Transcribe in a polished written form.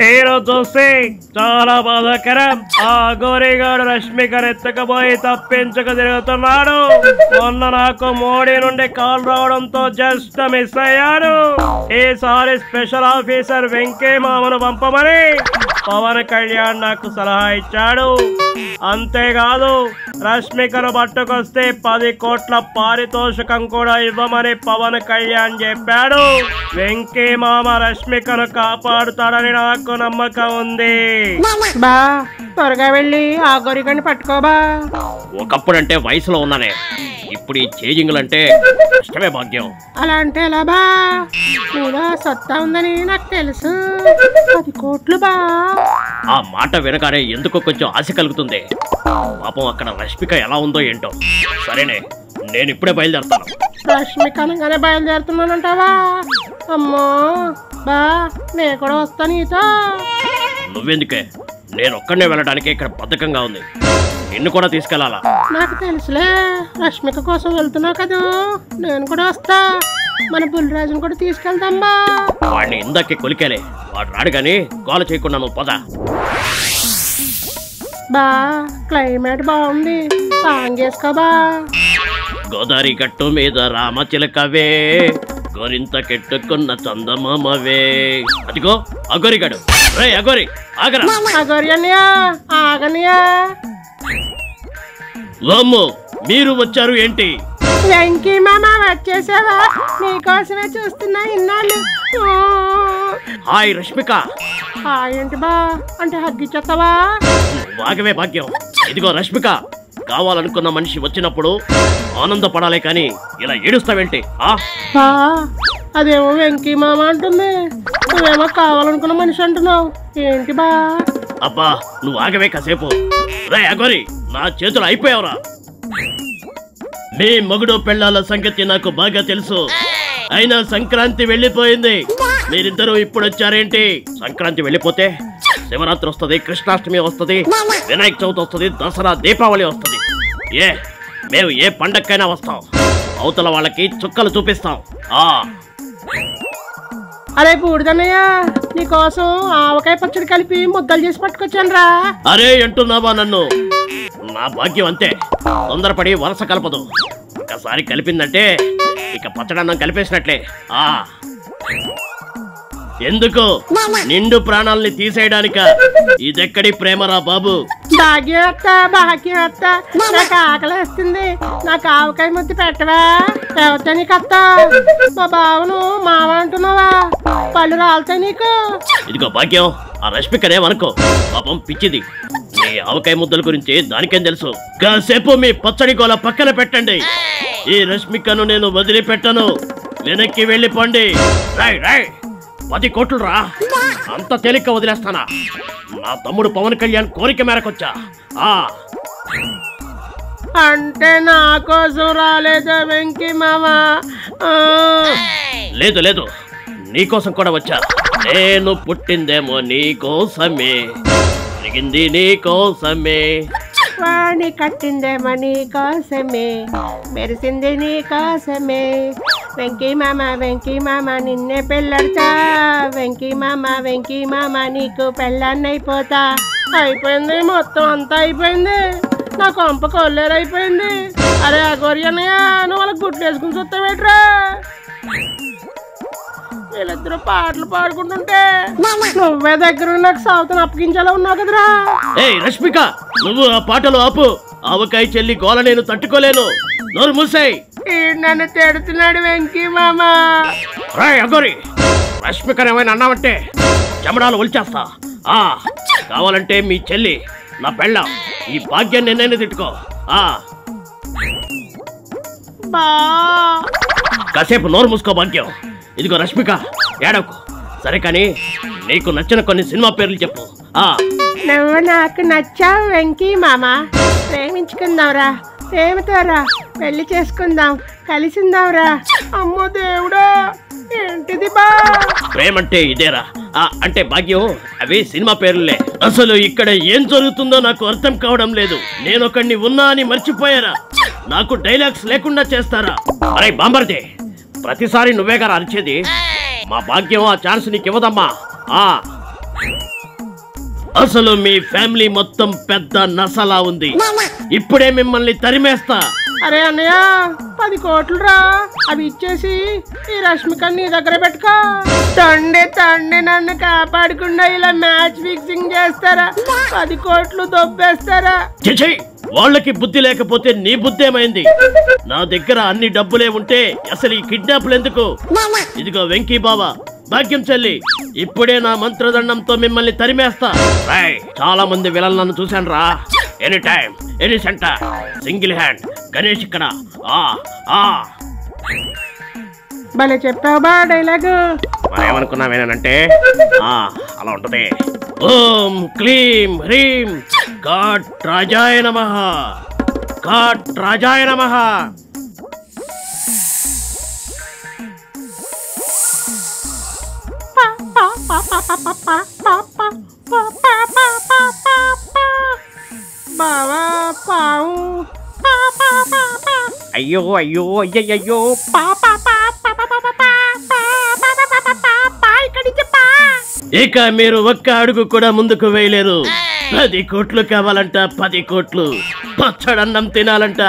Hero చూస్తే చాలా బాధాకరం. ఆ గోరిగాడు రష్మికను ఎత్తకపోయి తప్పించక తిరుగుతున్నాడు. మొన్న నాకు మోడీ నుండి కాల్ రావడంతో జస్ట్ మిస్ అయ్యాడు. ఈసారి స్పెషల్ ఆఫీసర్ వెంకీ మామను పంపమని పవన్ కళ్యాణ్ నాకు సలహా ఇచ్చాడు. అంతేకాదు రష్మికను పట్టుకొస్తే 10 కోట్ల పారితోషికం కూడా ఇవ్వమని పవన్ కళ్యాణ్ చెప్పాడు. వెంకీ మామ రష్మికను కాపాడుతాడని నాకు నమ్మకం ఉంది. బా త్వరగా వెళ్ళి ఆ గోరిగాడిని పట్టుకోబా. ఒకప్పుడంటే వయసులో ఉన్నానే, ఇప్పుడు ఈ చేజింగ్లంటే ఇష్టమే భాగ్యం. అలా అంటే ఎలా బా? నీలో సత్తా ఉందని నాకు తెలుసు. 10 కోట్లు బా. ఆ మాట వినగానే ఎందుకో కొంచెం ఆశ కలుగుతుంది. పాపం అక్కడ రష్మిక ఎలా ఉందో ఏంటో. సరేనే, నేను ఇప్పుడే బయలుదేరుతాను. రష్మిక అనగానే బయలుదేరుతున్నానంటావా? అమ్మో బా, నేను కూడా వస్తాను నీతో. నువ్వెందుకే? నేను ఒక్కడనే వెళ్ళడానికి ఇక్కడ బద్ధకంగా ఉంది. నిన్ను కూడా తీసుకెళ్లాలా? నాకు తెలుసులే, రష్మిక కోసం వెళ్తున్నావు కదా, నేను కూడా వస్తా. మన బుల్లిరాజును కూడా తీసుకెళ్తాం బా. వాడిని ఇందాకే కొలికేలే, వాడు రాడు గాని గోల చేయకుండా నువ్వు పద. బా క్లైమేట్ బాగుంది, సాంగ్ చేసుకోబా. గోదావరి గట్టు మీద రామచిలకవే, గోరింత కెట్టుకున్న చందమామవే. అదిగో అగోరిగాడు. రే అగోరి, ఆగరా. అగోరి అన్నయ్య, ఆగన్నయ్య. వామ్మో, మీరు వచ్చారు ఏంటి? వెంకీ మామ వచ్చేసావా? నీకోసమే చూస్తున్నా ఇన్నాళ్ళు. హాయ్ రష్మిక. ఏంటి బా అంటే హగ్గిచ్చేస్తావా? వాగవే భాగ్యం. ఇదిగో రష్మిక, కావాలనుకున్న మనిషి వచ్చినప్పుడు ఆనందపడాలే కానీ ఇలా ఏడుస్తావేంటి? అదేమో వెంకీ మామ అంటుంది, నువ్వేమో కావాలనుకున్న మనిషి అంటున్నావు ఏంటి బా? అబ్బా నువ్వు ఆగవే కాసేపు. రే అగోరి, నా చేతులు అయిపోయావురా. మీ మొగుడు పెళ్ళాల సంగతి నాకు బాగా తెలుసు. అయినా సంక్రాంతి వెళ్ళిపోయింది, మీరిద్దరూ ఇప్పుడు వచ్చారేంటి? సంక్రాంతి వెళ్ళిపోతే శివరాత్రి వస్తుంది, కృష్ణాష్టమి వస్తుంది, వినాయక చవితి వస్తుంది, దసరా, దీపావళి వస్తుంది. మేము ఏ పండక్కైనా వస్తాం. అవతల వాళ్ళకి చుక్కలు చూపిస్తాం. అరే బూడిదన్నయ్య, నీకోసం ఆవకాయ పచ్చడి కలిపి ముద్దలు చేసి పట్టుకొచ్చాను రా. అరే అంటున్నావా నన్ను? నా భాగ్యం అంతే, తొందరపడి వరస కలపదు. ఒకసారి కలిపిందంటే ఇక పచ్చడన్నం కలిపేసినట్లే. ఎందుకు? నిండు ప్రాణాలని తీసేయడానిక? ఇదెక్కడి ప్రేమరా బాబు? భాగ్యవత్త, భాగ్యవత్త, నాకు ఆకలేస్తుంది, నాకు ఆవకాయ ముద్ద పెట్టవా? ఎవరితో నీకు అత్త? మా బావను మావ అంటున్నావా? పళ్ళు రాలుతాయి నీకు. ఇదిగో భాగ్యం, ఆ రష్మికనేమనుకో, పాపం పిచ్చిది. మీ ఆవకాయ ముద్దల గురించి దానికేం తెలుసు? కాసేపు మీ పచ్చడి గోల పక్కన పెట్టండి. ఈ రష్మికను నేను వదిలిపెట్టను. వెనక్కి వెళ్ళిపోండి. 10 కోట్లు రా, అంత తేలిక వదిలేస్తానా? నా తమ్ముడు పవన్ కళ్యాణ్ కోరిక మేరకొచ్చా. అంటే నా కోసం రాలేదా వెంకీ మామ? లేదు లేదు, నీకోసం కూడా వచ్చా. నేను పుట్టిందేమో నీకోసమే, తిరిగింది నీకోసమే, వాణి కట్టిందేమో నీకోసమే, మెరిసింది నీకోసమే. వెంకీ మామ నిన్నే పెళ్ళడతా. వెంకీ మామ నీకు పెళ్ళాన్నైపోతా. అయిపోయింది, మొత్తం అంతా అయిపోయింది. నా కొంప కొల్లేరైపోయింది. అరే అగోరి అన్నయ్య, నువ్వు వాళ్ళకి గుడ్లు వేసుకుని చూస్తావేట్రా? వీళ్ళిద్దరు పాటలు పాడుకుంటుంటే నువ్వే దగ్గర నాకు సాగుతాను అప్పగించేలా ఉన్నావు కదరా. రష్మిక, నువ్వు ఆ పాటలు ఆపు. ఆవకాయ చెల్లి గోల నేను తట్టుకోలేను. నోరు మూసేయ్. నన్ను తిడుతున్నాడు వెంకీ మామ. అగోరి, రష్మికను ఏమైనా అన్నావంటే చెమడాలు ఒలిచేస్తా. కావాలంటే మీ చెల్లి నా పెళ్ళాం, ఈ భాగ్యం నిన్నైనా తిట్టుకో. కాసేపు నోరు మూసుకో భాగ్యం. ఇదిగో రష్మిక, ఏడవకు. సరే కానీ నీకు నచ్చిన కొన్ని సినిమా పేర్లు చెప్పు. నువ్వు నాకు నచ్చావు వెంకీ మామ. ప్రేమించుకుందాంరా, ప్రేమతోరా పెళ్లి చేసుకుందాం, కలిసిందాంరా. అమ్మో దేవుడా, ఏంటిది బా? ప్రేమంటే ఇదేరా? అంటే భాగ్యం, అవి సినిమా పేర్లే. అసలు ఇక్కడ ఏం జరుగుతుందో నాకు అర్థం కావడం లేదు. నేనొకడిని ఉన్నా అని మర్చిపోయారా? నాకు డైలాగ్స్ లేకుండా చేస్తారా? అరే బాంబర్దే, ప్రతిసారి నువ్వే గారు అరిచేది. మా భాగ్యం ఆ ఛాన్స్ నీకు ఇవ్వదమ్మా. అసలు మీ ఫ్యామిలీ మొత్తం పెద్ద నసలా ఉంది. ఇప్పుడే మిమ్మల్ని తరిమేస్తా. అరే అన్నయ్య 10 కోట్లు రా, అవి ఇచ్చేసి ఈ రష్మికని నీ దగ్గర పెట్టుకో. తండ్రి నన్ను కాపాడకుండా ఇలా మ్యాచ్ ఫిక్సింగ్ చేస్తారా? 10 కోట్లు దొబ్బేస్తారా? చిచి, వాళ్ళకి బుద్ధి లేకపోతే నీ బుద్ధి ఏమైంది? నా దగ్గర అన్ని డబ్బులే ఉంటే అసలు ఈ కిడ్నాప్లు ఎందుకు? ఇదిగో వెంకీ బాబా, భాగ్యం చెల్లి, ఇప్పుడే నా మంత్రదండంతో మిమ్మల్ని తరిమేస్తా. చాలా మంది విలన్ నన్ను చూశాను రా. Any time any centre single hand Ganesh ఇక్కడ. భలే చెప్పావు బా డైలాగు. మరేమనుకున్నావేనంటే అలా ఉంటది. ఓం క్లీం హ్రీం ఘాట్ రాజాయ నమః, ఘాట్ రాజాయ నమః. బావా పావు. అయ్యో అయ్యో అయ్యయ్యో. ఇక మీరు ఒక్క అడుగు కూడా ముందుకు వేయలేరు. 10 కోట్లు కావాలంట, 10 కోట్లు. పచ్చడన్నం తినాలంట.